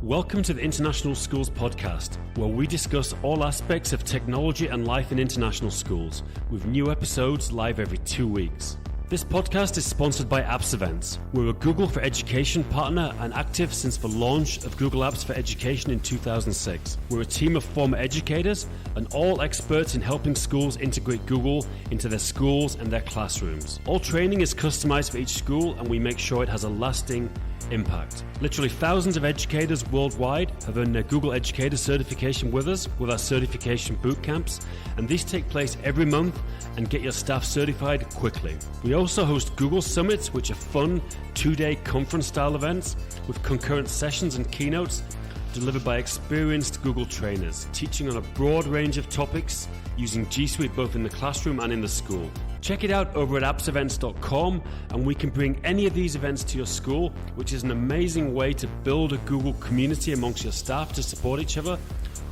Welcome to the International Schools Podcast, where we discuss all aspects of technology and life in international schools, with new episodes live every 2 weeks. This podcast is sponsored by AppsEvents. We're a Google for Education partner and active since the launch of Google Apps for Education in 2006. We're a team of former educators and all experts in helping schools integrate Google into their schools and their classrooms. All training is customized for each school, and we make sure it has a lasting impact. Literally thousands of educators worldwide have earned their Google Educator Certification with us with our certification boot camps, and these take place every month and get your staff certified quickly. We also host Google Summits, which are fun 2-day conference-style events with concurrent sessions and keynotes delivered by experienced Google trainers, teaching on a broad range of topics using G Suite both in the classroom and in the school. Check it out over at appsevents.com, and we can bring any of these events to your school, which is an amazing way to build a Google community amongst your staff to support each other,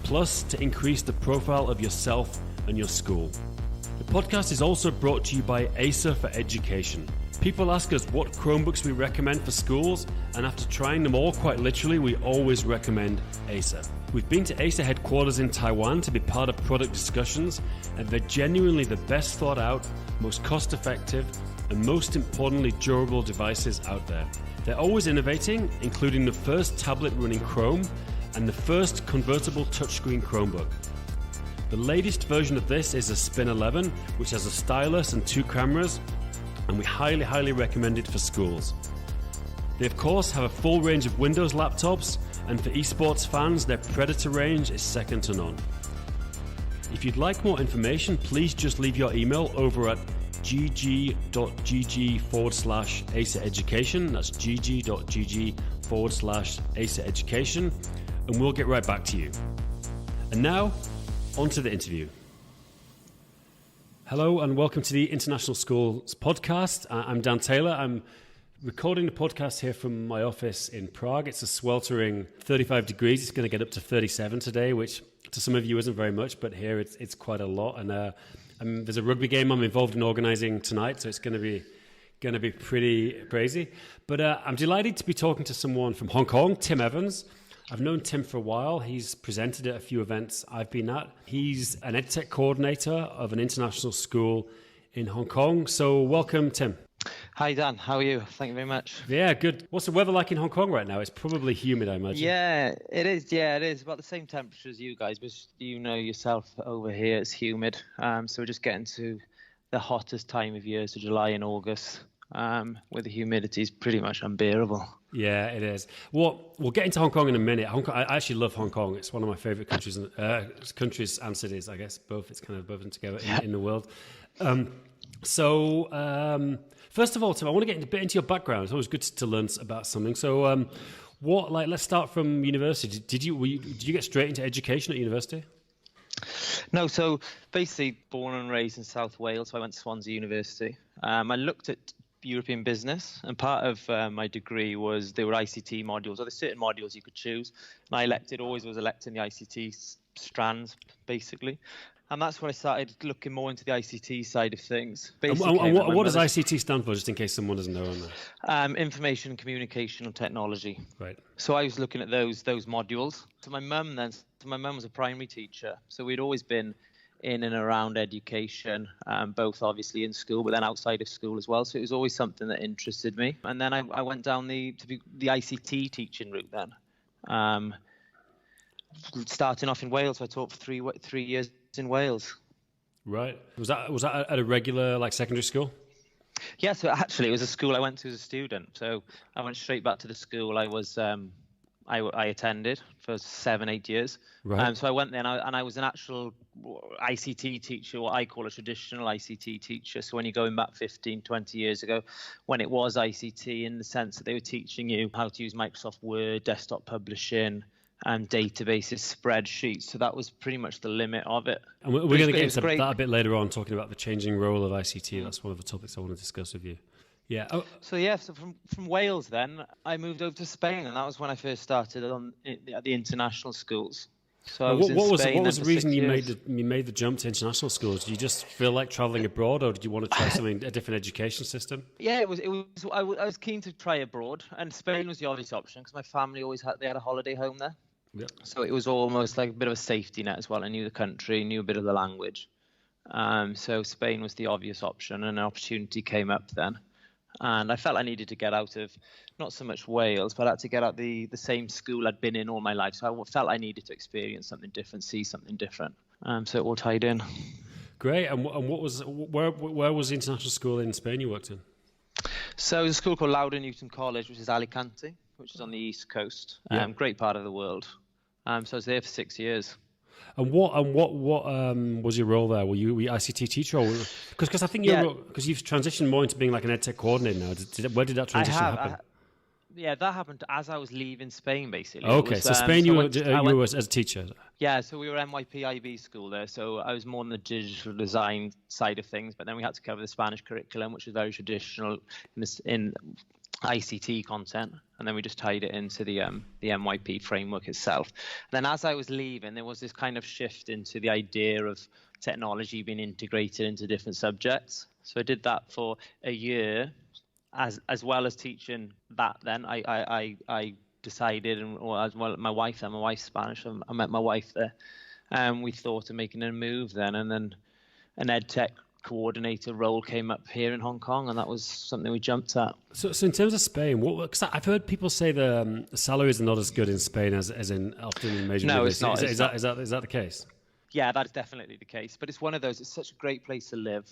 plus to increase the profile of yourself and your school. The podcast is also brought to you by ACER for Education. People ask us what Chromebooks we recommend for schools, and after trying them all, quite literally, we always recommend ACER. We've been to ACER headquarters in Taiwan to be part of product discussions, and they're genuinely the best thought out, most cost effective, and most importantly durable devices out there. They're always innovating, including the first tablet running Chrome and the first convertible touchscreen Chromebook. The latest version of this is a Spin 11, which has a stylus and 2 cameras, and we highly recommend it for schools. They of course have a full range of Windows laptops, and for esports fans, their Predator range is second to none. If you'd like more information, please just leave your email over at gg.gg/ACER Education. That's gg.gg/ACER Education, and we'll get right back to you. And now, on to the interview. Hello and welcome to the International Schools Podcast. I'm Dan Taylor. I'm recording the podcast here from my office in Prague. It's a sweltering 35 degrees. It's going to get up to 37 today, which to some of you isn't very much, but here it's quite a lot. And there's a rugby game I'm involved in organising tonight, so it's going to be pretty crazy. But I'm delighted to be talking to someone from Hong Kong, Tim Evans. I've known Tim for a while. He's presented at a few events I've been at. He's an edTech coordinator of an international school in Hong Kong. So welcome, Tim. Hi, Dan. How are you? Thank you very much. Yeah, good. What's the weather like in Hong Kong right now? It's probably humid, I imagine. Yeah, it is. Yeah, it is. About the same temperature as you guys, but you know yourself over here it's humid. So we're just getting to the hottest time of year, so July and August, where the humidity is pretty much unbearable. Yeah, it is. Well, we'll get into Hong Kong in a minute. Hong Kong, I actually love Hong Kong. It's one of my favorite countries and cities, I guess. Both. It's kind of both of them together in the world. First of all, Tim, I want to get a bit into your background. It's always good to learn about something. So, let's start from university. Did you get straight into education at university? No, so basically born and raised in South Wales. So I went to Swansea University. I looked at European business, and part of my degree was there were ICT modules, or there's certain modules you could choose, and I always was electing the ICT strands basically, and that's when I started looking more into the ICT side of things. And what does ICT stand for, just in case someone doesn't know on that? Information, communication and technology. Right. So I was looking at those modules. So my mum was a primary teacher, so we'd always been in and around education, both obviously in school, but then outside of school as well. So it was always something that interested me. And then I went down the ICT teaching route then. Starting off in Wales, I taught for 3 years in Wales. Right. Was that at a regular secondary school? Yeah, so actually it was a school I went to as a student. So I went straight back to the school I attended for 7-8 years. Right. So I went there and I was an actual ICT teacher, what I call a traditional ICT teacher. So when you're going back 15, 20 years ago, when it was ICT, in the sense that they were teaching you how to use Microsoft Word, desktop publishing, and databases, spreadsheets. So that was pretty much the limit of it. And we're going to get into that a bit later on, talking about the changing role of ICT. That's one of the topics I want to discuss with you. Yeah. Oh. So from Wales, then I moved over to Spain, and that was when I first started at the international schools. So I was what Spain was the reason you years. made the jump to international schools? Did you just feel like traveling abroad, or did you want to try a different education system? Yeah, I was keen to try abroad, and Spain was the obvious option because my family always had a holiday home there. Yeah. So it was almost like a bit of a safety net as well. I knew the country, knew a bit of the language. So Spain was the obvious option, and an opportunity came up then. And I felt I needed to get out of, not so much Wales, but I had to get out the same school I'd been in all my life. So I felt I needed to experience something different, see something different. So it all tied in. Great. And where was the international school in Spain you worked in? So there's a school called Loudoun Newton College, which is Alicante, which is on the east coast. Yeah. Great part of the world. So I was there for 6 years. And what was your role there? Were you ICT teacher, or because I think because you've transitioned more into being like an EdTech coordinator now? Where did that transition happen? That happened as I was leaving Spain, basically. Okay, so Spain, you were as a teacher. Yeah, so we were NYP IB school there, so I was more on the digital design side of things, but then we had to cover the Spanish curriculum, which is very traditional in ICT content, and then we just tied it into the NYP framework itself. And then as I was leaving, there was this kind of shift into the idea of technology being integrated into different subjects. So I did that for a year, as well as teaching that. Then I decided, as well, my wife's Spanish, so I met my wife there, and we thought of making a move then, and then an EdTech coordinator role came up here in Hong Kong, and that was something we jumped at. So in terms of Spain, because I've heard people say the salaries are not as good in Spain as in often in major. No, it's not. Is that the case? Yeah, that is definitely the case. But it's one of those. It's such a great place to live.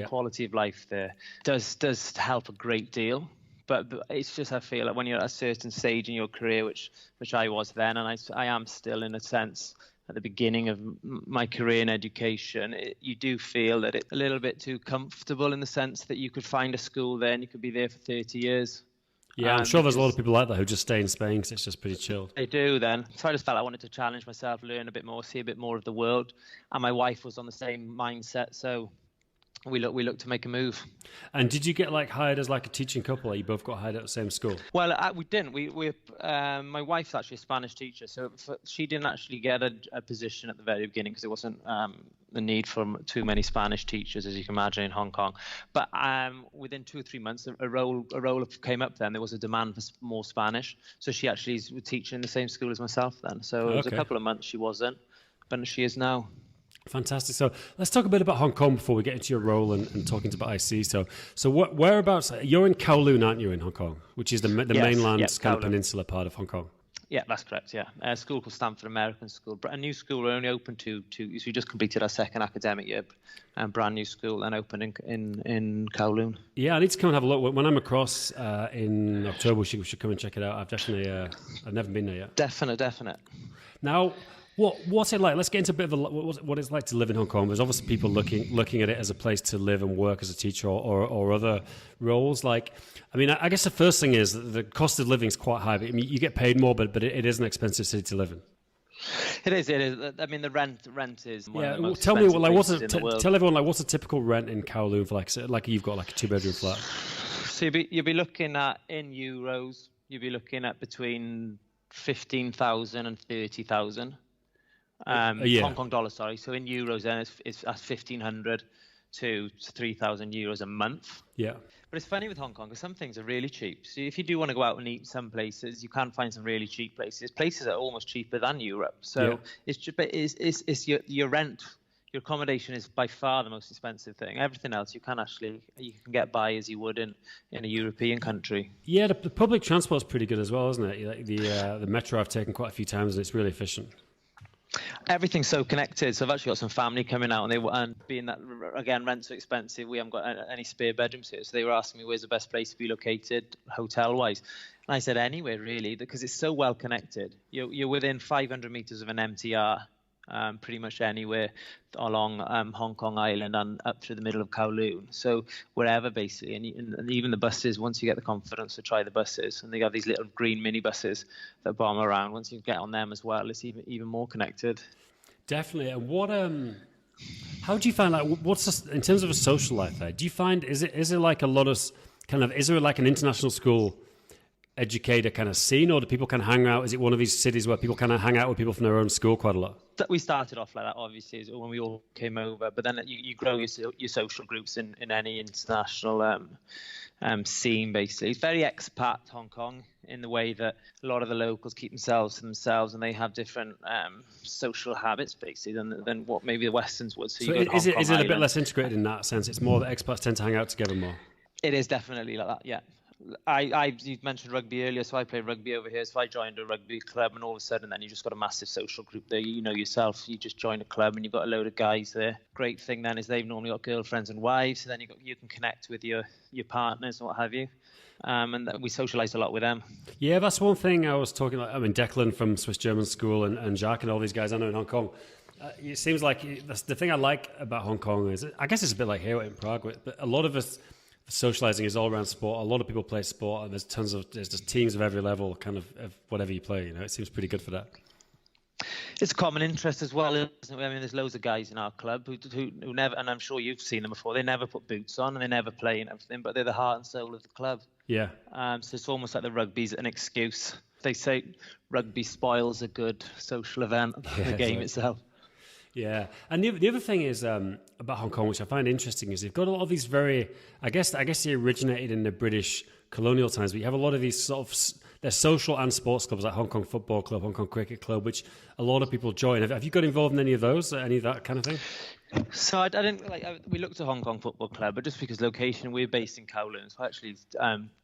Quality of life there does help a great deal. But it's just, I feel like when you're at a certain stage in your career, which I was then, and I am still in a sense at the beginning of my career in education, you do feel that it's a little bit too comfortable in the sense that you could find a school there and you could be there for 30 years. Yeah, I'm sure there's a lot of people like that who just stay in Spain because it's just pretty chilled. They do then. So I just felt I wanted to challenge myself, learn a bit more, see a bit more of the world. And my wife was on the same mindset, so we looked to make a move. And did you get hired as a teaching couple? Like you both got hired at the same school? Well, we didn't. My wife's actually a Spanish teacher, so she didn't actually get a position at the very beginning because there wasn't the need for too many Spanish teachers, as you can imagine, in Hong Kong. But within 2 or 3 months, a role came up. Then there was a demand for more Spanish, so she actually was teaching in the same school as myself then. So it was a couple of months she wasn't, but she is now. Fantastic. So let's talk a bit about Hong Kong before we get into your role and talking about IC. So whereabouts? You're in Kowloon, aren't you, in Hong Kong, which is the mainland kind of peninsula part of Hong Kong? Yeah, that's correct. Yeah, a school called Stamford American School, a new school. We're only open to we just completed our second academic year, and brand new school, and open in Kowloon. Yeah, I need to come and have a look when I'm across in October. We should come and check it out. I've never been there yet. Definite. Now, what's it like? Let's get into a bit of what it's like to live in Hong Kong. There's obviously people looking at it as a place to live and work as a teacher or other roles. I guess the first thing is that the cost of living is quite high. But, you get paid more, but it is an expensive city to live in. It is. I mean, the rent is one of the most tell me, places in the world. Tell everyone, what's a typical rent in Kowloon for like you've got a 2-bedroom flat? So you'll be looking at, in euros, you'll be looking at between 15,000 and 30,000. Hong Kong dollars, sorry. So in euros, then it's 1,500 to 3,000 euros a month. Yeah. But it's funny with Hong Kong because some things are really cheap. So if you do want to go out and eat some places, you can find some really cheap places. Places are almost cheaper than Europe. So it's your rent, your accommodation is by far the most expensive thing. Everything else you can get by as you would in a European country. Yeah, the public transport's pretty good as well, isn't it? The metro I've taken quite a few times and it's really efficient. Everything's so connected. So I've actually got some family coming out, and being that, again, rent's so expensive, we haven't got any spare bedrooms here. So they were asking me where's the best place to be located hotel-wise. And I said anywhere, really, because it's so well connected. You're within 500 meters of an MTR, pretty much anywhere along Hong Kong Island and up through the middle of Kowloon. So wherever, basically, and even the buses, once you get the confidence to try the buses, and they have these little green mini buses that bomb around, once you get on them as well, it's even more connected. Definitely. And what how do you find, in terms of a social life there, do you find, is it like a lot of is there like an international school educator kind of scene, or do people kind of hang out? Is it one of these cities where people kind of hang out with people from their own school quite a lot? We started off like that, obviously, when we all came over, but then you grow your social groups in any international scene, basically. It's very expat Hong Kong in the way that a lot of the locals keep themselves to themselves, and they have different social habits, basically, than what maybe the Westerns would. So is it a bit less integrated in that sense? It's more that expats tend to hang out together more? It is definitely like that, yeah. You mentioned rugby earlier, so I play rugby over here. So I joined a rugby club, and all of a sudden, then you just got a massive social group there. You know yourself, you just join a club, and you've got a load of guys there. Great thing then is they've normally got girlfriends and wives, so then you can connect with your partners and what have you. And we socialise a lot with them. Yeah, that's one thing I was talking about. I mean, Declan from Swiss German School and Jacques and all these guys I know in Hong Kong. It seems like the thing I like about Hong Kong is, I guess it's a bit like here in Prague, but a lot of us, socializing is all around sport. A lot of people play sport, and there's just teams of every level, kind of whatever you play. You know, it seems pretty good for that. It's a common interest as well, isn't it? I mean, there's loads of guys in our club who never, and I'm sure you've seen them before. They never put boots on and they never play and everything, but they're the heart and soul of the club. Yeah. So it's almost like the rugby's an excuse. They say rugby spoils a good social event, the game itself. Yeah, and the other thing is about Hong Kong, which I find interesting, is they've got a lot of these very, I guess they originated in the British colonial times, but you have a lot of these sort of, they're social and sports clubs like Hong Kong Football Club, Hong Kong Cricket Club, which a lot of people join. Have you got involved in any of those, any of that kind of thing? So I didn't we looked at Hong Kong Football Club, but just because location, we're based in Kowloon, so I actually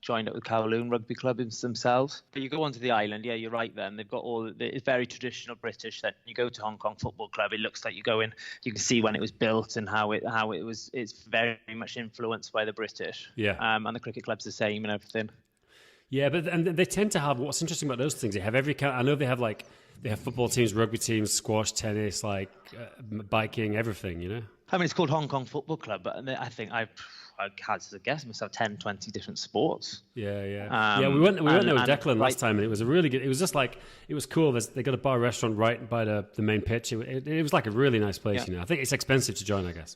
joined up with Kowloon Rugby Club themselves. But you go onto the island, yeah, you're right. Then they've got it's very traditional British. Then you go to Hong Kong Football Club, it looks like you go in, you can see when it was built and how it was. It's very much influenced by the British. Yeah. And the cricket club's the same and everything. Yeah, but and they tend to have, what's interesting about those things, they have every kind. I know they have football teams, rugby teams, squash, tennis, biking, everything, you know? I mean, it's called Hong Kong Football Club, but I think I had to guess, must have 10, 20 different sports. Yeah. We went there with Declan last time, and it was a really good, it was just like, it was cool. They got a bar restaurant right by the main pitch. It was like a really nice place, you know? I think it's expensive to join, I guess.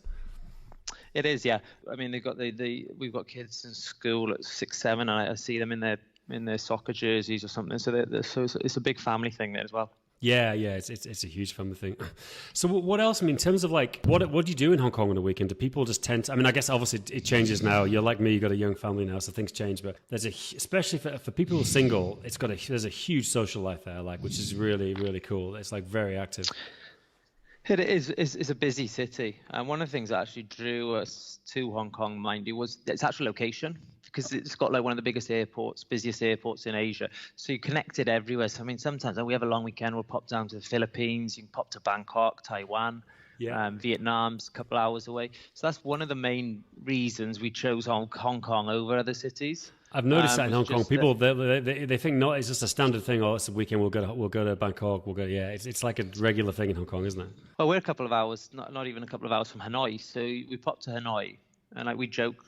It is, yeah. I mean, they've got we've got kids in school at 6, 7, and I see them in their soccer jerseys or something. So it's a big family thing there as well. Yeah, it's a huge family thing. So what else? I mean, in terms of what do you do in Hong Kong on the weekend? Do people just tend to, I mean, I guess obviously it changes now. You're like me, you've got a young family now, so things change. But especially for people who are single, there's a huge social life there, which is really, really cool. It's very active. It is. It's a busy city, and one of the things that actually drew us to Hong Kong, mind you, was its actual location, because it's got one of the biggest airports, busiest airports in Asia. So you're connected everywhere. So I mean, sometimes when we have a long weekend, we'll pop down to the Philippines. You can pop to Bangkok, Taiwan, Vietnam's a couple hours away. So that's one of the main reasons we chose Hong Kong over other cities. I've noticed that in Hong Kong, people they think not it's just a standard thing. Oh, it's a weekend. We'll go to Bangkok. It's like a regular thing in Hong Kong, isn't it? Well, we're a couple of hours, not even a couple of hours from Hanoi. So we popped to Hanoi, and we joke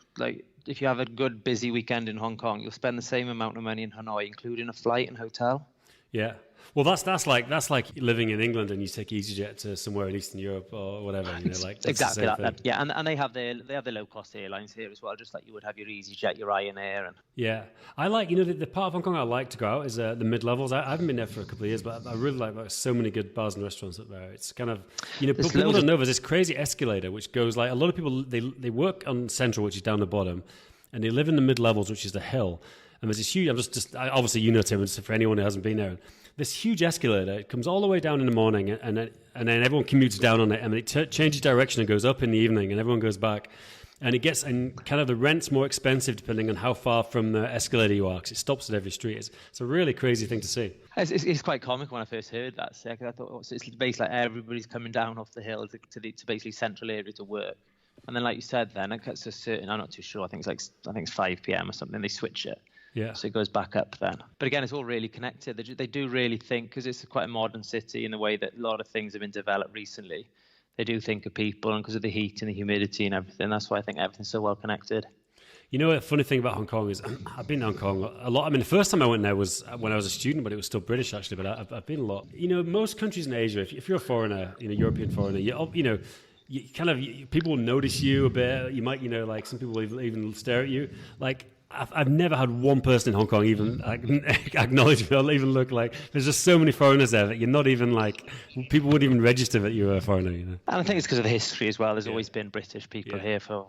if you have a good busy weekend in Hong Kong, you'll spend the same amount of money in Hanoi, including a flight and hotel. Yeah. Well, that's like living in England and you take EasyJet to somewhere in Eastern Europe or whatever. Exactly that. Yeah, and they have their low cost airlines here as well, just like you would have your EasyJet, your Ryanair, and I like the part of Hong Kong I like to go out is the mid levels. I haven't been there for a couple of years, but I really like so many good bars and restaurants up there. It's kind of people don't know there's this crazy escalator which goes a lot of people they work on Central, which is down the bottom, and they live in the mid levels, which is the hill. And there's this huge. Obviously Tim, for anyone who hasn't been there. This huge escalator, it comes all the way down in the morning, and then everyone commutes down on it, and it changes direction and goes up in the evening, and everyone goes back. And kind of the rent's more expensive depending on how far from the escalator you are, because it stops at every street. It's a really crazy thing to see. It's quite comic when I first heard that. I thought it's basically everybody's coming down off the hill to basically central area to work. And then, like you said, then it gets to a certain, I'm not too sure, I think it's 5 p.m. or something, they switch it. Yeah. So it goes back up then. But again, it's all really connected. They do really think, because it's quite a modern city in the way that a lot of things have been developed recently. They do think of people, and because of the heat and the humidity and everything, that's why I think everything's so well connected. You know, a funny thing about Hong Kong is I've been to Hong Kong a lot. I mean, the first time I went there was when I was a student, but it was still British actually. But I've been a lot. You know, most countries in Asia, if you're a foreigner, European foreigner, people will notice you a bit. You might, some people will even stare at you. I've never had one person in Hong Kong even acknowledge me or even look like. There's just so many foreigners there that you're not even like, people wouldn't even register that you're a foreigner, you know. And I think it's because of the history as well. There's always been British people here for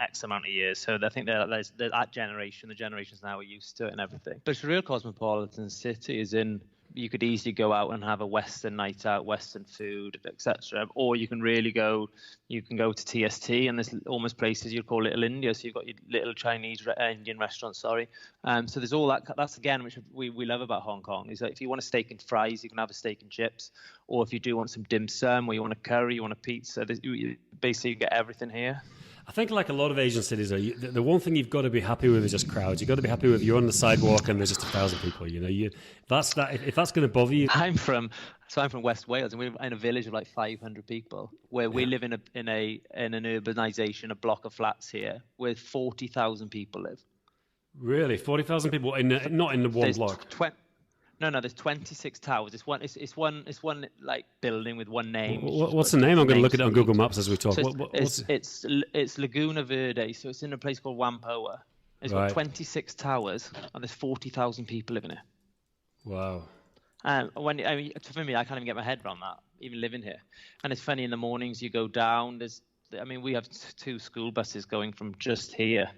X amount of years. So I think that generation, the generations now are used to it and everything. But it's a real cosmopolitan city, as in you could easily go out and have a Western night out, Western food, etc. Or you can go to TST, and there's almost places you'd call Little India. So you've got your little Chinese, Indian restaurants, So there's all that. That's again, which we love about Hong Kong, is that if you want a steak and fries, you can have a steak and chips. Or if you do want some dim sum, or you want a curry, you want a pizza, you basically get everything here. I think like a lot of Asian cities, the one thing you've got to be happy with is just crowds. You've got to be happy with you're on the sidewalk and there's just 1,000 people. You know, if that's going to bother you. I'm from West Wales, and we're in a village of like 500 people, where we live in an urbanization, a block of flats here, where 40,000 people live. Really, 40,000 people not in the one block. No, there's 26 towers. It's one like building with one name. What's the name? I'm going to look at it on Google Maps as we talk. So it's Laguna Verde. So it's in a place called Whampoa. It's got 26 towers, and there's 40,000 people living here. Wow. For me, I can't even get my head around that, even living here. And it's funny, in the mornings you go down. We have 2 school buses going from just here.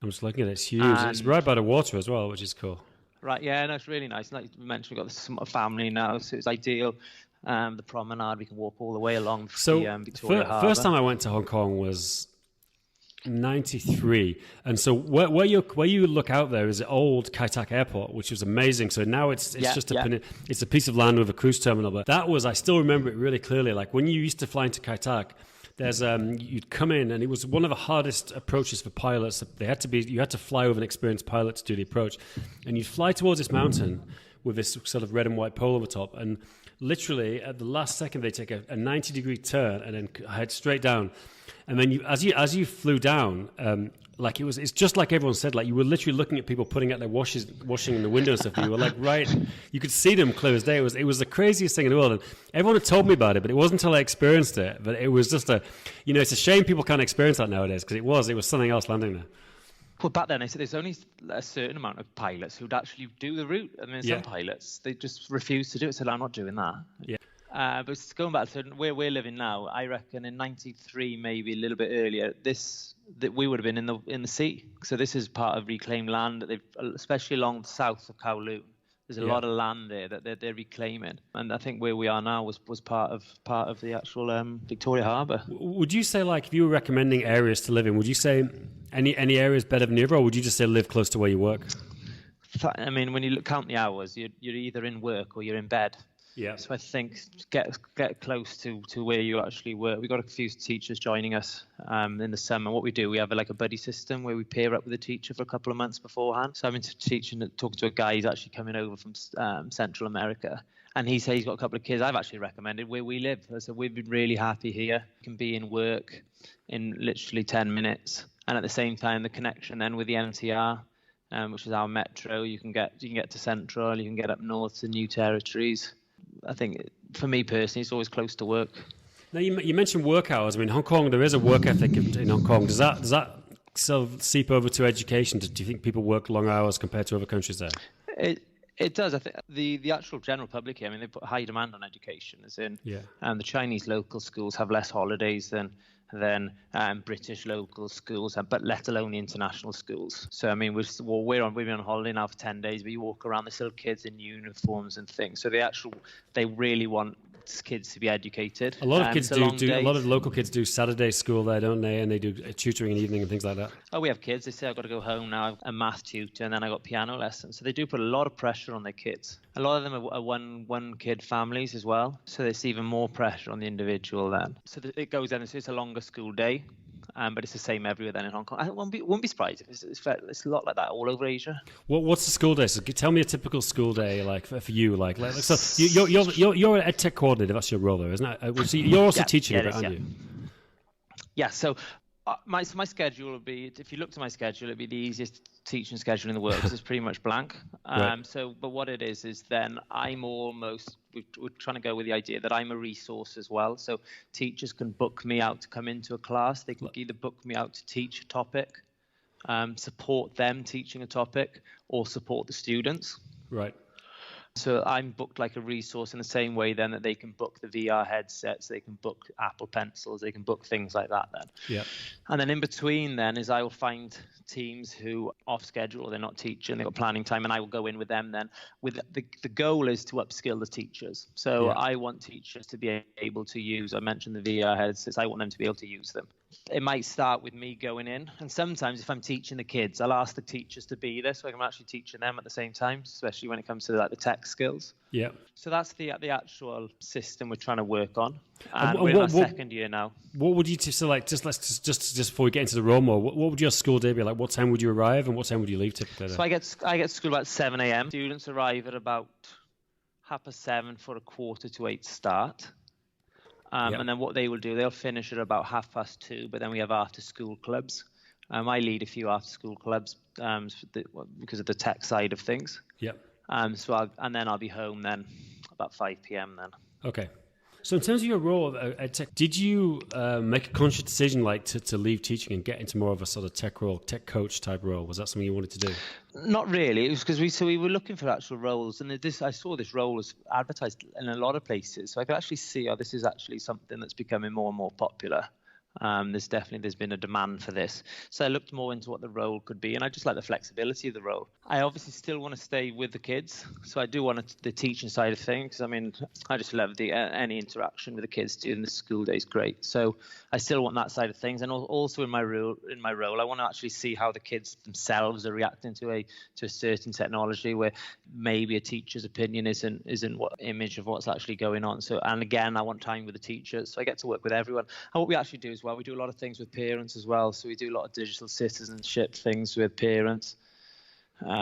I'm just looking at it. It's huge. It's right by the water as well, which is cool. Right, yeah, no, it's really nice. Like we mentioned, we've got this family now, so it's ideal. The promenade, we can walk all the way along the Victoria Harbour. First time I went to Hong Kong was 93, and so where you look out there is the old Kai Tak Airport, which was amazing. So now it's a piece of land with a cruise terminal. But I still remember it really clearly. Like when you used to fly into Kai Tak, you'd come in, and it was one of the hardest approaches for pilots. You had to fly with an experienced pilot to do the approach, and you'd fly towards this mountain with this sort of red and white pole over top, and literally at the last second they take a 90-degree turn and then head straight down, and then as you flew down, it's just like everyone said, like you were literally looking at people putting out their washing in the window and stuff. You were like, right, you could see them clear as day. It was the craziest thing in the world, and everyone had told me about it, but it wasn't until I experienced it. But it was just it's a shame people can't experience that nowadays, because it was something else landing there. Well, back then I said there's only a certain amount of pilots who'd actually do the route, and then some pilots, they just refused to do it. Said, I'm not doing that. Yeah. But going back to where we're living now, I reckon in '93, maybe a little bit earlier, that we would have been in the sea. So this is part of reclaimed land that especially along the south of Kowloon. There's a lot of land there that they're reclaiming, and I think where we are now was part of the actual Victoria Harbour. Would you say, like, if you were recommending areas to live in, would you say any areas better than the other, or would you just say live close to where you work? I mean, when you count the hours, you're either in work or you're in bed. Yeah. So I think get close to where you actually work. We've got a few teachers joining us in the summer. What we do, we have a buddy system where we pair up with a teacher for a couple of months beforehand. So I've been talking to a guy who's actually coming over from Central America. And he says he's got a couple of kids. I've actually recommended where we live. So we've been really happy here. You can be in work in literally 10 minutes. And at the same time, the connection then with the MTR, which is our metro, you can get to Central, you can get up north to New Territories. I think for me personally, it's always close to work. Now you mentioned work hours. I mean, Hong Kong, there is a work ethic in Hong Kong. Does that sort of seep over to education? Do you think people work long hours compared to other countries there? It does. I think the actual general public here, I mean, they put high demand on education, as in, the Chinese local schools have less holidays than British local schools, but let alone the international schools. So I mean, we've been on holiday now for 10 days, but you walk around, there's still kids in uniforms and things. So they really want kids to be educated. A lot of kids a lot of local kids do Saturday school there, don't they? And they do tutoring in the evening and things like that. Oh, we have kids. They say, I've got to go home now. I've a math tutor, and then I got piano lessons. So they do put a lot of pressure on their kids. A lot of them are one kid families as well. So there's even more pressure on the individual then. So it goes in, so it's a longer school day. But it's the same everywhere then in Hong Kong. I wouldn't be surprised if it's a lot like that all over Asia. What's the school day? So tell me a typical school day like for you. So you're an EdTech coordinator. That's your role, though, isn't it? So you're also teaching it, aren't you? Yeah. So my schedule would be, if you looked at my schedule, it'd be the easiest teaching schedule in the world because it's pretty much blank. Right. But what it is then we're trying to go with the idea that I'm a resource as well. So teachers can book me out to come into a class. They can either book me out to teach a topic, support them teaching a topic, or support the students. Right. So I'm booked like a resource in the same way then that they can book the VR headsets, they can book Apple Pencils, they can book things like that then. Yeah. And then in between then is I will find teams who off schedule, they're not teaching, they've got planning time, and I will go in with them then. With the goal is to upskill the teachers. So I want teachers to be able to use, I mentioned the VR headsets, I want them to be able to use them. It might start with me going in, and sometimes if I'm teaching the kids, I'll ask the teachers to be there so I'm actually teaching them at the same time, especially when it comes to like the tech skills. Yeah. So that's the actual system we're trying to work on, and we're in our second year now. What would you so like? Just before we get into the role more, what would your school day be like? What time would you arrive, and what time would you leave typically? So I get to school about 7 a.m. Students arrive at about 7:30 for a 7:45 start. And then what they will do, they'll finish at about 2:30, but then we have after-school clubs. I lead a few after-school clubs because of the tech side of things. Yep. And then I'll be home then about 5 p.m. then. Okay. So in terms of your role at edTech, did you make a conscious decision like to leave teaching and get into more of a sort of tech role, tech coach type role? Was that something you wanted to do? Not really. It was because we were looking for actual roles, and I saw this role was advertised in a lot of places, so I could actually see this is actually something that's becoming more and more popular. There's been a demand for this. So I looked more into what the role could be, and I just like the flexibility of the role. I obviously still want to stay with the kids, so I do want the teaching side of things. I mean, I just love any interaction with the kids during the school day is great. So I still want that side of things, and also in my role, I want to actually see how the kids themselves are reacting to a certain technology where maybe a teacher's opinion isn't what image of what's actually going on. So, and again, I want time with the teachers, so I get to work with everyone. And what we actually do is we do a lot of things with parents as well. So we do a lot of digital citizenship things with parents.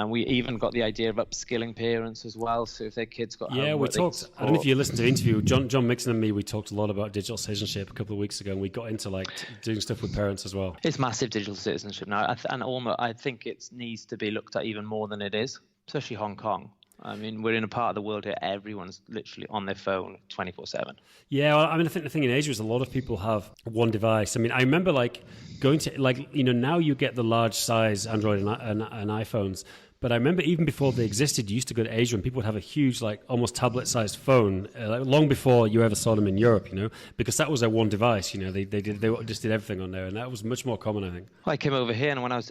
We even got the idea of upskilling parents as well. So if their kids got we talked. I don't know if you listened to the interview. John Mixon and me, we talked a lot about digital citizenship a couple of weeks ago, and we got into like doing stuff with parents as well. It's massive digital citizenship now, I think it needs to be looked at even more than it is, especially Hong Kong. I mean, we're in a part of the world where everyone's literally on their phone 24/7. Yeah, well, I mean, I think the thing in Asia is a lot of people have one device. I mean, I remember like going to now you get the large size Android and iPhones. But I remember even before they existed, you used to go to Asia and people would have a huge, like almost tablet-sized phone, long before you ever saw them in Europe, because that was their one device. They just did everything on there, and that was much more common, I think. I came over here, and when I was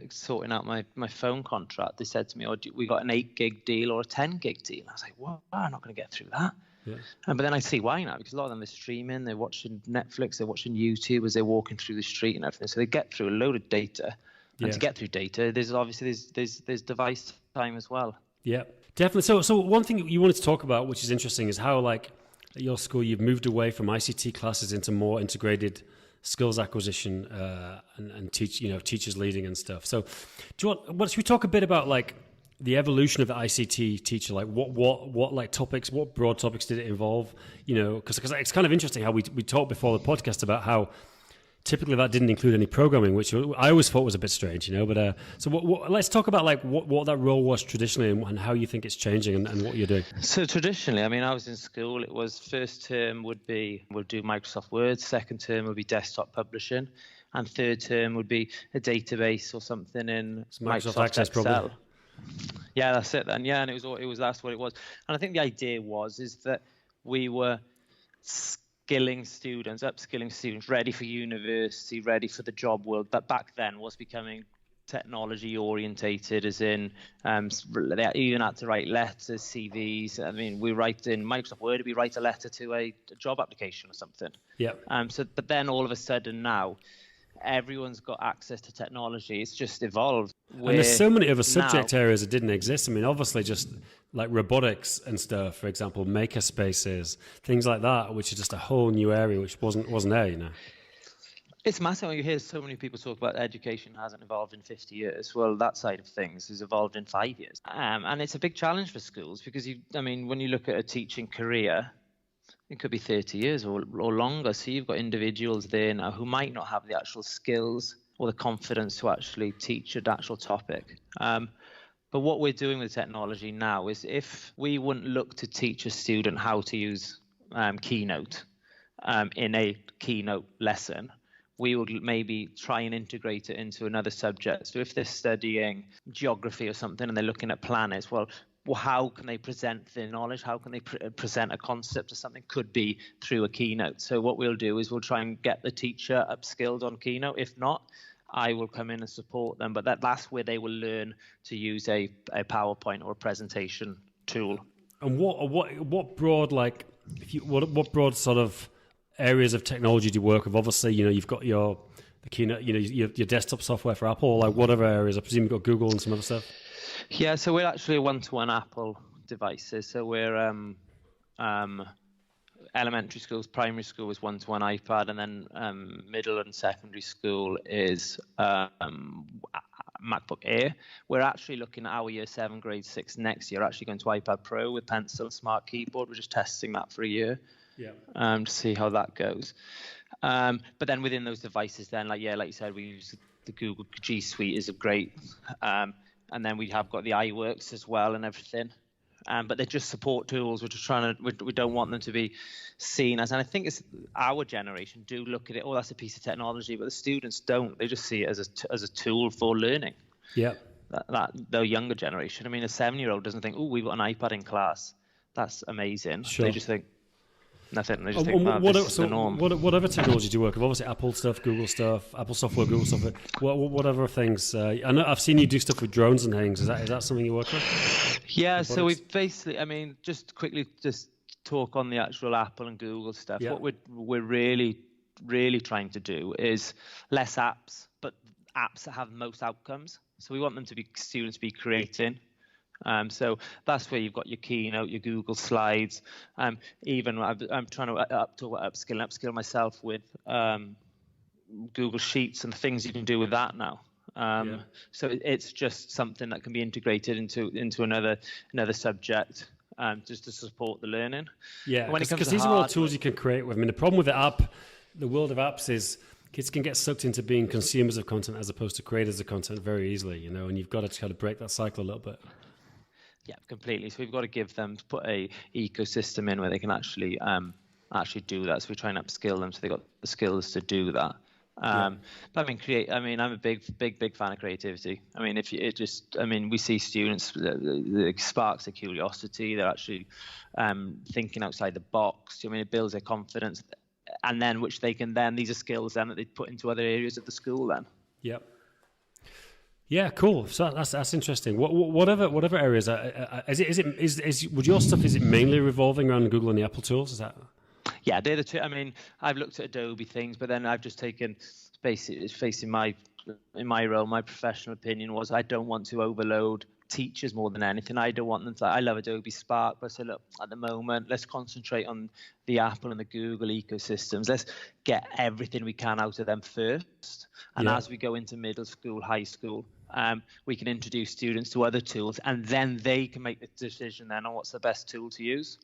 sorting out my phone contract, they said to me, we got an 8 gig deal or a 10 gig deal. I was like, well, I'm not going to get through that. Yeah. But then I see why now, because a lot of them are streaming, they're watching Netflix, they're watching YouTube as they're walking through the street and everything. So they get through a load of data. And to get through data, there's obviously there's device time as well. Yeah, definitely. So one thing you wanted to talk about, which is interesting, is how like at your school you've moved away from ICT classes into more integrated skills acquisition and teachers leading and stuff. So should we talk a bit about like the evolution of the ICT teacher? Like what like topics, what broad topics did it involve? Because it's kind of interesting how we talked before the podcast about how typically that didn't include any programming, which I always thought was a bit strange, But so let's talk about like what that role was traditionally and how you think it's changing and what you're doing. So traditionally, I mean, I was in school. It was first term we'll do Microsoft Word, second term would be desktop publishing, and third term would be a database or something in Microsoft Access, Excel. Probably. Yeah, that's it then. Yeah, and that's what it was. And I think the idea is that we were upskilling students ready for university, ready for the job world. But back then was becoming technology orientated, as in they even had to write letters, CVs. I mean, we write in Microsoft Word, we write a letter to a job application or something. Yeah. But then all of a sudden now, everyone's got access to technology. It's just evolved. And there's so many other subject areas that didn't exist. I mean, obviously just like robotics and stuff, for example, maker spaces, things like that, which is just a whole new area which wasn't there, It's massive when you hear so many people talk about education hasn't evolved in 50 years. Well, that side of things has evolved in 5 years. And it's a big challenge for schools because, when you look at a teaching career, it could be 30 years or longer. So you've got individuals there now who might not have the actual skills or the confidence to actually teach an actual topic. But what we're doing with technology now is if we wouldn't look to teach a student how to use Keynote in a Keynote lesson, we would maybe try and integrate it into another subject. So if they're studying geography or something and they're looking at planets, well, how can they present their knowledge? How can they present a concept or something? Could be through a keynote. So what we'll do is we'll try and get the teacher upskilled on keynote. If not, I will come in and support them. But that's where they will learn to use a PowerPoint or a presentation tool. And what broad, like, what broad sort of areas of technology do you work with? Obviously, you've got the keynote, your desktop software for Apple, like whatever areas. I presume you've got Google and some other stuff. Yeah, so we're actually a one-to-one Apple devices. So we're elementary schools, primary school is one-to-one iPad, and then middle and secondary school is MacBook Air. We're actually looking at our year 7, grade 6 next year, actually going to iPad Pro with pencil and smart keyboard. We're just testing that for a year. To see how that goes. But then within those devices, then like you said, we use the Google G Suite is a great, and then we have got the iWorks as well and everything. But they're just support tools. We're just trying to. We don't want them to be seen as. And I think it's our generation do look at it. Oh, that's a piece of technology, but the students don't. They just see it as a tool for learning. Yeah. That the younger generation. I mean, a 7-year-old doesn't think, oh, we've got an iPad in class. That's amazing. Sure. They just think. Nothing. They just think, this is the norm. What other technology do you work with? Obviously, Apple stuff, Google stuff, Apple software, Google software. What other things? I know I've seen you do stuff with drones and things. Is that something you work with? Yeah. So we've basically, just quickly, just talk on the actual Apple and Google stuff. Yeah. What we're really, really trying to do is less apps, but apps that have most outcomes. So we want them to be students be creating. So that's where you've got your keynote, your Google slides. Even I'm trying to upskill myself with Google Sheets and things you can do with that now. So it's just something that can be integrated into another subject, just to support the learning. Yeah, because these are all tools you can create with. I mean, the problem with the world of apps is kids can get sucked into being consumers of content as opposed to creators of content very easily, and you've got to kind of break that cycle a little bit. Yeah, completely. So we've got to put a ecosystem in where they can actually do that. So we try and upskill them so they got the skills to do that. But I'm a big fan of creativity. We see students, it sparks their curiosity. They're actually thinking outside the box. It builds their confidence, and then which they can these are skills then that they put into other areas of the school then. Yep. Yeah, cool. So that's interesting. Whatever areas would your stuff, is it mainly revolving around Google and the Apple tools? Is that? Yeah, they're the two. I've looked at Adobe things, but then I've just taken in my role, my professional opinion was I don't want to overload teachers more than anything. I don't want them to. I love Adobe Spark, but I said, look, at the moment, let's concentrate on the Apple and the Google ecosystems. Let's get everything we can out of them first. And as we go into middle school, high school, we can introduce students to other tools, and then they can make the decision then on what's the best tool to use.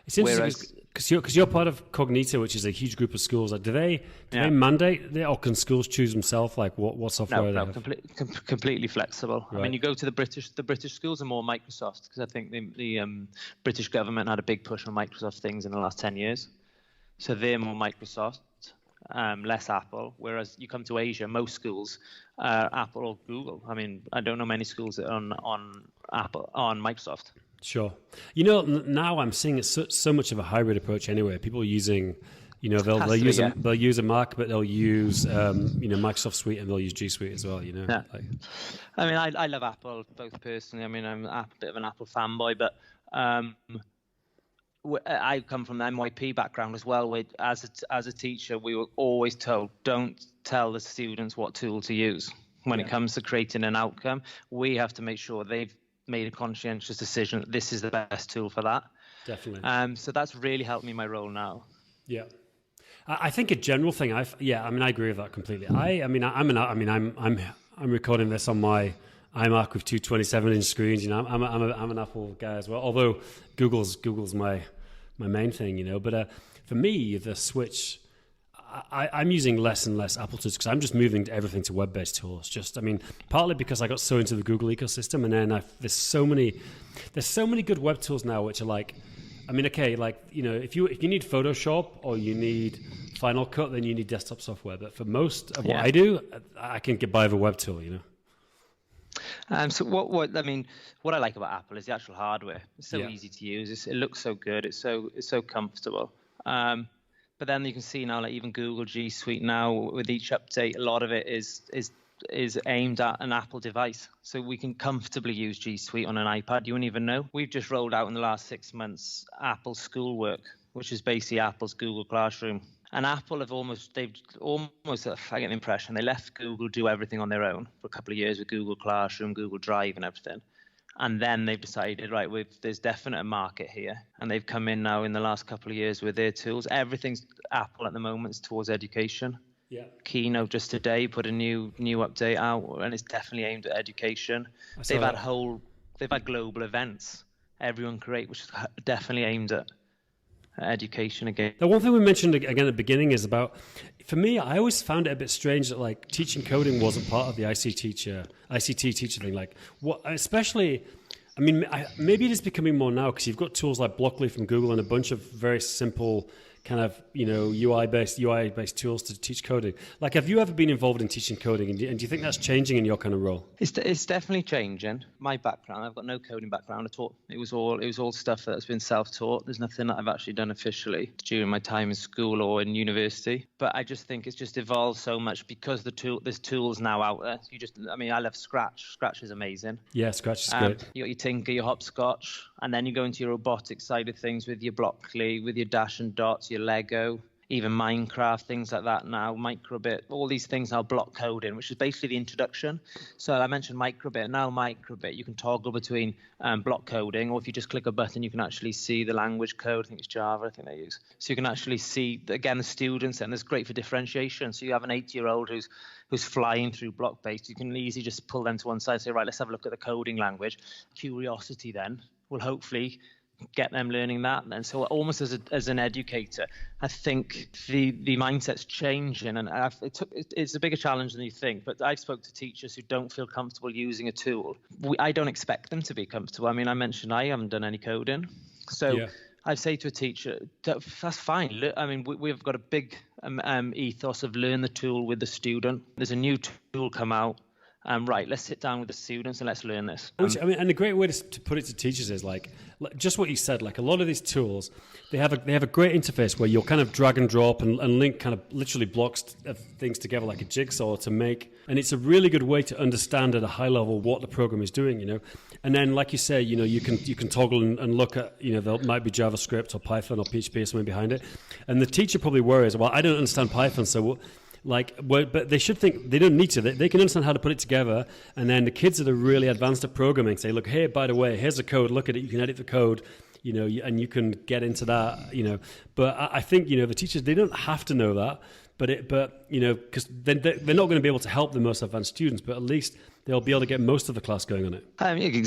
It's interesting because you're part of Cognito, which is a huge group of schools. Like, do they mandate, or can schools choose themselves? Like what software? No, completely flexible. Right. You go to the British schools are more Microsoft, because I think the British government had a big push on Microsoft things in the last 10 years. So they're more Microsoft. Less Apple, whereas you come to Asia, most schools are Apple or Google. I don't know many schools that are on Apple, on Microsoft. Sure. Now I'm seeing it's so much of a hybrid approach anyway. People are using, they'll use a Mac, but they'll use Microsoft Suite, and they'll use G Suite as well. Yeah. I love Apple both personally. I'm a bit of an Apple fanboy, but I come from the NYP background as well. As a teacher, we were always told, don't tell the students what tool to use. When it comes to creating an outcome, we have to make sure they've made a conscientious decision that this is the best tool for that. Definitely. So that's really helped me in my role now. Yeah. I think a general thing. I agree with that completely. I'm recording this on my iMac with two 27-inch screens. I'm an Apple guy as well. Although Google's my main thing. But for me, the switch, I'm using less and less Apple tools because I'm just moving everything to web-based tools. Partly because I got so into the Google ecosystem, and then there's so many good web tools now which are like I mean, okay, like, if you need Photoshop or you need Final Cut, then you need desktop software. But for most of what I do, I can get by with a web tool, So what I like about Apple is the actual hardware. It's so easy to use. It looks so good. It's so comfortable. But then you can see now, like even Google G Suite now, with each update, a lot of it is aimed at an Apple device. So we can comfortably use G Suite on an iPad. You won't even know. We've just rolled out in the last 6 months Apple Schoolwork, which is basically Apple's Google Classroom. And Apple they've almost, I get the impression, they left Google do everything on their own for a couple of years with Google Classroom, Google Drive and everything. And then they've decided, right, there's definite a market here. And they've come in now in the last couple of years with their tools. Everything's Apple at the moment is towards education. Yeah. Keynote just today put a new update out, and it's definitely aimed at education. They've had global events, Everyone Create, which is definitely aimed at education again. The one thing we mentioned again at the beginning is about, for me, I always found it a bit strange that like teaching coding wasn't part of the ICT teacher thing. Like what, especially, I mean, maybe it is becoming more now because you've got tools like Blockly from Google and a bunch of very simple kind of, UI-based tools to teach coding. Like, have you ever been involved in teaching coding, and do you think that's changing in your kind of role? It's definitely changing. My background, I've got no coding background at all. It was all stuff that's been self-taught. There's nothing that I've actually done officially during my time in school or in university. But I just think it's just evolved so much because there's tools now out there. I love Scratch. Scratch is amazing. Yeah, Scratch is great. You got your Tinker, your Hopscotch, and then you go into your robotics side of things with your Blockly, with your Dash and Dots, your Lego, even Minecraft, things like that now, Microbit, all these things now block coding, which is basically the introduction. So I mentioned Microbit. Now Microbit, you can toggle between block coding, or if you just click a button, you can actually see the language code. I think it's Java, I think they use. So you can actually see, again, the students, and it's great for differentiation. So you have an 8-year-old who's flying through block-based. You can easily just pull them to one side and say, right, let's have a look at the coding language. Curiosity then will hopefully get them learning that. And so almost as an educator, I think the mindset's changing, and it's a bigger challenge than you think. But I've spoke to teachers who don't feel comfortable using a tool. I don't expect them to be comfortable. I mean, I mentioned I haven't done any coding. So I say to a teacher, that's fine. I mean, we've got a big ethos of learn the tool with the student. There's a new tool come out. Right, let's sit down with the students and let's learn this. And a great way to put it to teachers is like just what you said. Like a lot of these tools, they have a great interface where you'll kind of drag and drop and link kind of literally blocks of things together like a jigsaw to make. And it's a really good way to understand at a high level what the program is doing. And then, like you say, you can toggle and look at, there might be JavaScript or Python or PHP or something behind it. And the teacher probably worries, well, I don't understand Python, so but they should think they don't need to. They can understand how to put it together, and then the kids that are really advanced at programming say, "Look, hey, by the way, here's the code. Look at it. You can edit the code, and you can get into that, But I think the teachers, they don't have to know that, but because they're not going to be able to help the most advanced students, but at least they'll be able to get most of the class going on it.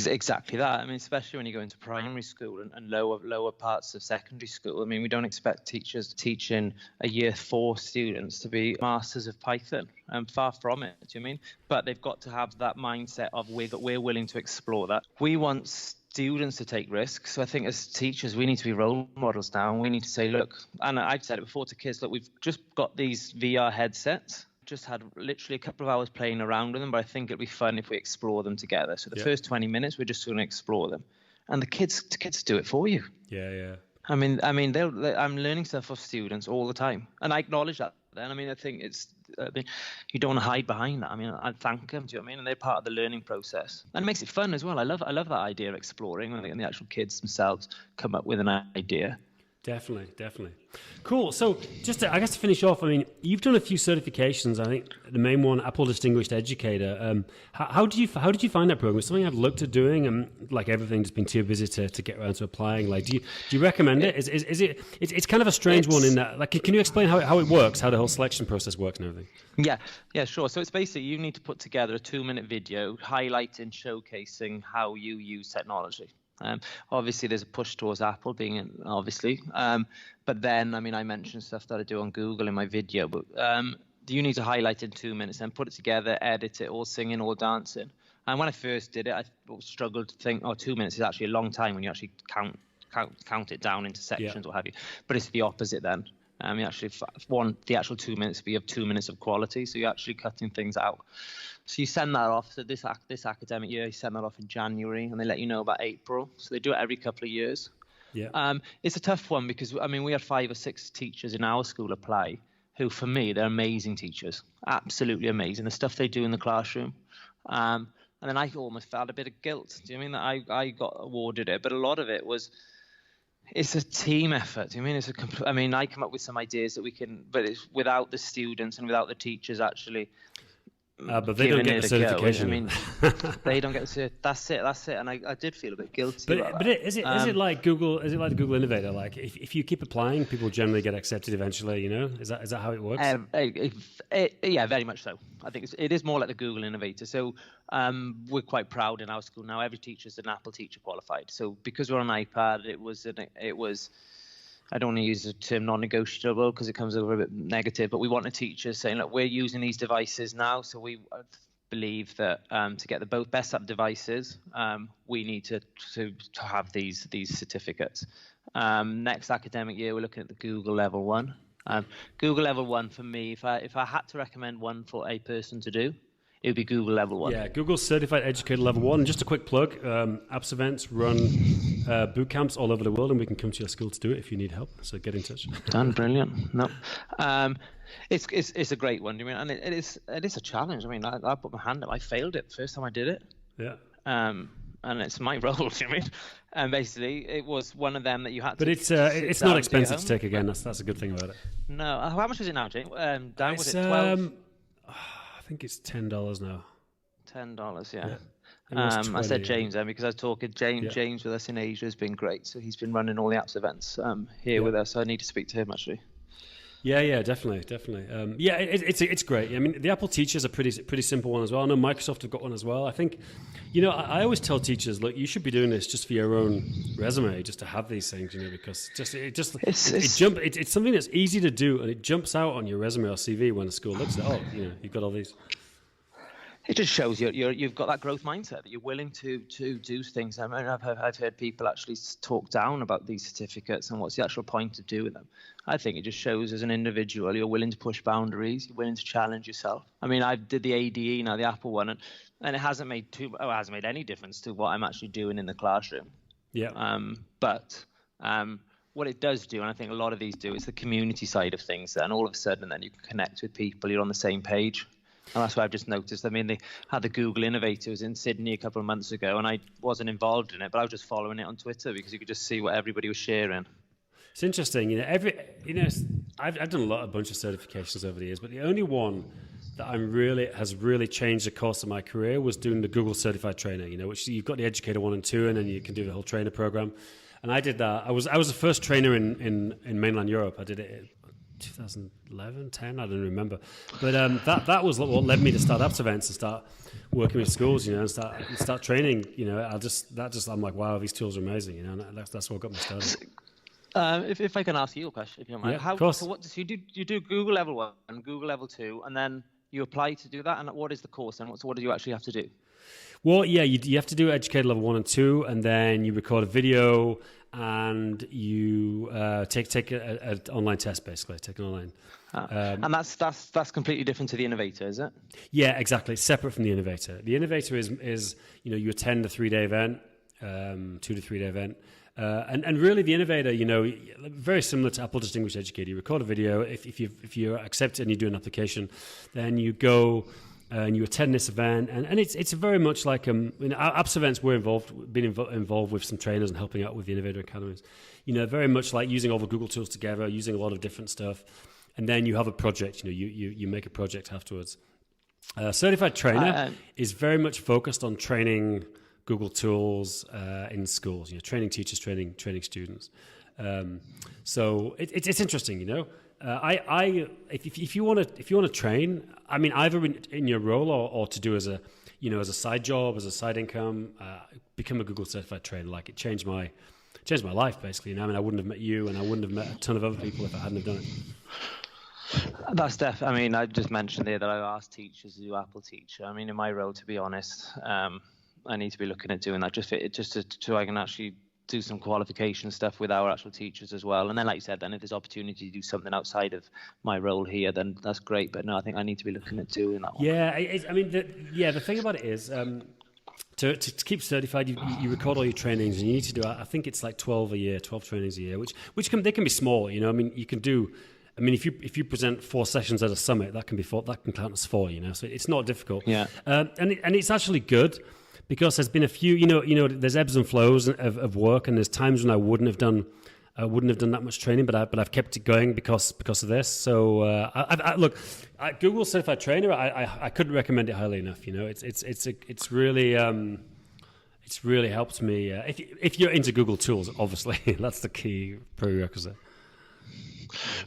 Exactly that. I mean, especially when you go into primary school and lower parts of secondary school. I mean, we don't expect teachers teaching a year 4 students to be masters of Python. Far from it, do you mean? But they've got to have that mindset of we're willing to explore that. We want students to take risks. So I think as teachers, we need to be role models now. And we need to say, look, and I've said it before to kids, look, we've just got these VR headsets. Just had literally a couple of hours playing around with them, but I think it'll be fun if we explore them together. So the first 20 minutes, we're just going to explore them, and the kids do it for you. Yeah. I mean, I'm learning stuff off students all the time, and I acknowledge that. Then, I mean, I think you don't want to hide behind that. I mean, I thank them. Do you know what I mean? And they're part of the learning process, and it makes it fun as well. I love that idea of exploring, and the actual kids themselves come up with an idea. Definitely. Cool. So just I guess to finish off, I mean, you've done a few certifications. I think the main one, Apple Distinguished Educator. How did you find that program? It's something I've looked at doing, and like everything, just been too busy to get around to applying. Like, do you recommend it? Is it? It's kind of a strange one in that. Like, can you explain how it works, how the whole selection process works and everything? Yeah, sure. So it's basically you need to put together a 2-minute video highlighting, showcasing how you use technology. Obviously, there's a push towards Apple being in, obviously. But then, I mean, I mentioned stuff that I do on Google in my video. But you need to highlight in 2 minutes and put it together, edit it, all singing, all dancing. And when I first did it, I struggled to think, 2 minutes is actually a long time when you actually count count it down into sections, what have you. But it's the opposite then. You actually the actual 2 minutes, we have 2 minutes of quality, so you're actually cutting things out. So you send that off. So this academic year, you send that off in January, and they let you know about April. So they do it every couple of years. Yeah. It's a tough one because we had 5 or 6 teachers in our school apply, who for me they're amazing teachers, absolutely amazing. The stuff they do in the classroom. And then I almost felt a bit of guilt. Do you mean that I got awarded it? But a lot of it was. It's a team effort. I come up with some ideas that we can, but it's without the students and without the teachers actually. But they don't get the certification. They don't get the That's it. And I did feel a bit guilty. But is it like Google? Is it like the Google Innovator? Like if you keep applying, people generally get accepted eventually. Is that how it works? Yeah, very much so. I think it is more like the Google Innovator. So we're quite proud in our school now. Every teacher is an Apple Teacher qualified. So because we're on iPad, it was. I don't want to use the term non-negotiable because it comes over a bit negative, but we want a teacher saying, look, we're using these devices now, so we believe that to get the best up devices, we need to have these certificates. Next academic year, we're looking at the Google Level 1. Google Level 1 for me, if I had to recommend one for a person to do, it would be Google Level 1. Yeah, Google Certified Educator Level 1. And just a quick plug, AppsEvents run boot camps all over the world, and we can come to your school to do it if you need help. So get in touch. Done, brilliant. No, it's a great one. And it is a challenge. I put my hand up. I failed it the first time I did it. Yeah. And it's my role. And basically, it was one of them that you had to. But it's not expensive to take again. That's a good thing about it. No, how much is it now, James? Dan, was it 12? I think it's $10 now. $10, yeah. I said James then because I was talking. James with us in Asia has been great. So he's been running all the apps events here with us. So I need to speak to him actually. Yeah, definitely. It's great. The Apple Teacher is a pretty simple one as well. I know Microsoft have got one as well. I think, I always tell teachers, look, you should be doing this just for your own resume, just to have these things, because it's something that's easy to do, and it jumps out on your resume or CV when the school looks at it. You've got all these. It just shows you've got that growth mindset, that you're willing to do things. I've heard people actually talk down about these certificates and what's the actual point of doing them. I think it just shows as an individual you're willing to push boundaries, you're willing to challenge yourself. I did the ADE now, the Apple one, and it hasn't made any difference to what I'm actually doing in the classroom. Yeah. But what it does do, and I think a lot of these do, is the community side of things. Then all of a sudden, then you can connect with people. You're on the same page. And that's what I've just noticed. They had the Google Innovators in Sydney a couple of months ago, and I wasn't involved in it, but I was just following it on Twitter because you could just see what everybody was sharing. It's interesting. I've done a bunch of certifications over the years, but the only one that has really changed the course of my career was doing the Google Certified Trainer. Which you've got the Educator 1 and 2, and then you can do the whole trainer program. And I did that. I was the first trainer in mainland Europe. I did it 2011, 10, I don't remember. But that was what led me to start AppsEvents and start working with schools, and start training. I'm like, wow, these tools are amazing, and that's what got me started. If I can ask you a question, if you don't mind. Yeah, of course. So you do Google Level 1 and Google Level 2, and then you apply to do that, and what is the course, and what do you actually have to do? Well, yeah, you have to do Educator Level 1 and 2, and then you record a video, and you take an online test, basically. Take an online. And that's completely different to the Innovator, is it? Yeah, exactly. It's separate from the Innovator. The Innovator is you attend a 3-day event, 2 to 3 day event. And really the Innovator, very similar to Apple Distinguished Educator. You record a video. If you're accepted and you do an application, then you go and you attend this event. And it's very much like AppsEvents were involved with some trainers and helping out with the Innovator Academies. Very much like using all the Google tools together, using a lot of different stuff. And then you have a project. You make a project afterwards. Certified Trainer is very much focused on training Google tools in schools, training teachers, training students. So it's interesting, If you want to train, either in your role or to do as a side job, as a side income, become a Google certified trainer. Like it changed my life basically. I wouldn't have met you, and I wouldn't have met a ton of other people if I hadn't have done it. That's definitely. I just mentioned there that I've asked teachers to do Apple Teacher. In my role, to be honest, I need to be looking at doing that just so I can actually do some qualification stuff with our actual teachers as well. And then, like you said, then if there's opportunity to do something outside of my role here, then that's great. But no, I think I need to be looking at doing that one. Yeah, the thing about it is, to keep certified, you record all your trainings, and you need to do, I think it's like 12 trainings a year, which they can be small. I mean, you can do. I mean, if you present 4 sessions at a summit, that can count as 4. So it's not difficult. Yeah. And it's actually good. Because there's been a few, there's ebbs and flows of work, and there's times when I wouldn't have done that much training, but I've kept it going because of this. So look, Google Certified Trainer, I couldn't recommend it highly enough. It's really helped me. If you're into Google tools, obviously that's the key prerequisite.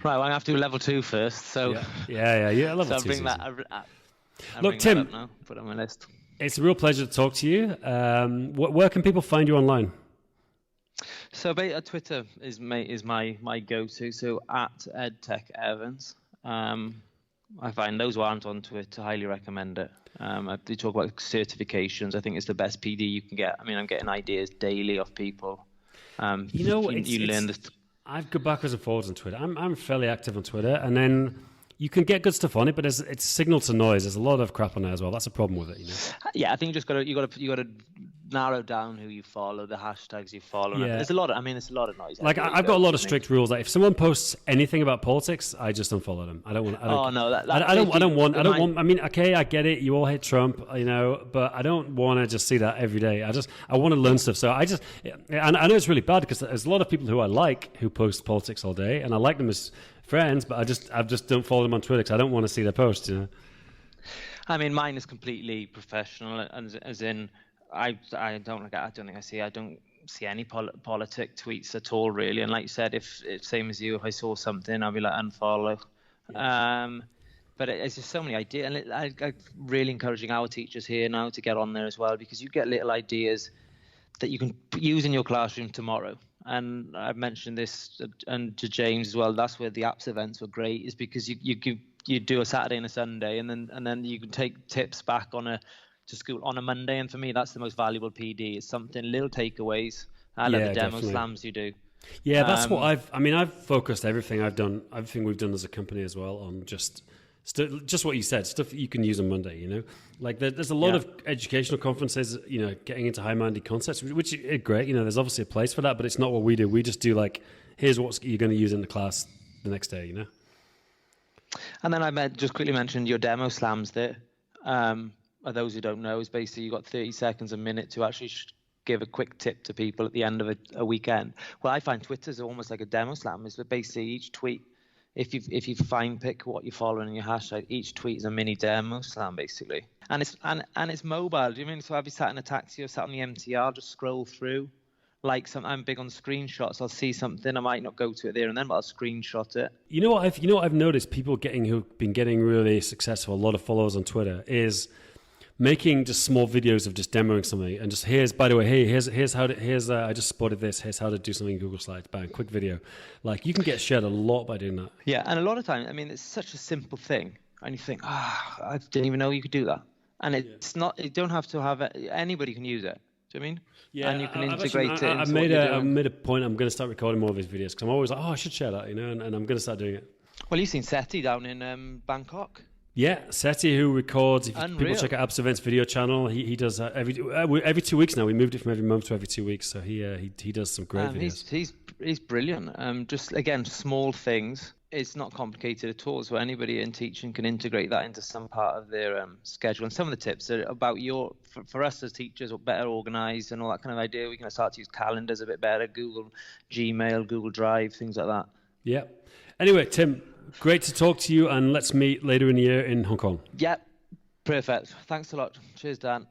Right, well, I have to do level 2 first. So yeah. Level 2. So I'll bring that. Look, Tim, now, put it on my list. It's a real pleasure to talk to you. Where can people find you online? So Twitter is my go-to. So at edTech Evans. I find those who aren't on Twitter, highly recommend it. They talk about certifications. I think it's the best PD you can get. I mean, I'm getting ideas daily off people. You learn this. I've go backwards and forwards on Twitter. I'm fairly active on Twitter, and then you can get good stuff on it, but it's signal to noise. There's a lot of crap on there as well. That's a problem with it, Yeah, I think you got to narrow down who you follow, the hashtags you follow. Yeah. There's a lot of noise. Like I've got a lot of strict rules. Like if someone posts anything about politics, I just unfollow them. I don't want. I mean, okay, I get it. You all hate Trump, but I don't want to just see that every day. I want to learn stuff. So and I know it's really bad because there's a lot of people who I like who post politics all day, and I like them as friends, but I just don't follow them on Twitter because I don't want to see their posts. I mean, mine is completely professional, as in I don't see any politic tweets at all, really. And like you said, if same as you, if I saw something, I'll be like unfollow. Yeah. But it's just so many ideas, and I'm really encouraging our teachers here now to get on there as well, because you get little ideas that you can use in your classroom tomorrow. And I've mentioned this and to James as well. That's where the apps events were great, is because you do a Saturday and a Sunday, and then you can take tips back to school on a Monday. And for me, that's the most valuable PD. It's something, little takeaways. I love the demo definitely. Slams you do. Yeah, that's what I've focused everything we've done as a company as well on just what you said, stuff that you can use on Monday, Like there's a lot of educational conferences, getting into high-minded concepts, which is great. There's obviously a place for that, but it's not what we do. We just do here's what you're going to use in the class the next day, And then I just quickly mentioned your demo slams there. For those who don't know, is basically you got 30 seconds, a minute to actually give a quick tip to people at the end of a weekend. Well, I find Twitter's almost like a demo slam. Is basically each tweet, if you pick what you're following in your hashtag, each tweet is a mini demo slam basically, and it's mobile. Do you mean? So I'll be sat in a taxi or sat on the MTR, just scroll through. I'm big on screenshots. I'll see something, I might not go to it there and then, but I'll screenshot it. You know what I've noticed? People who've been getting really successful, a lot of followers on Twitter, is making just small videos of just demoing something, and just here's I just spotted this. Here's how to do something in Google Slides. Bang, quick video. Like you can get shared a lot by doing that. Yeah, and a lot of times, I mean, it's such a simple thing, and you think, I didn't even know you could do that. And it's not. You don't have to have it. Anybody can use it. Do you mean? Yeah, and you can integrate it. I've made a point. I'm going to start recording more of these videos because I'm always like, I should share that, and I'm going to start doing it. Well, you've seen Seti down in Bangkok. Yeah, Seti, who records. If people check out AppsEvents video channel, he does every 2 weeks now. We moved it from every month to every 2 weeks, so he does some great videos. He's brilliant. Just again, small things. It's not complicated at all. So anybody in teaching can integrate that into some part of their schedule. And some of the tips are about for us as teachers, or better organised and all that kind of idea. We can start to use calendars a bit better, Google Gmail, Google Drive, things like that. Yeah. Anyway, Tim, great to talk to you, and let's meet later in the year in Hong Kong. Yeah, perfect. Thanks a lot. Cheers, Dan.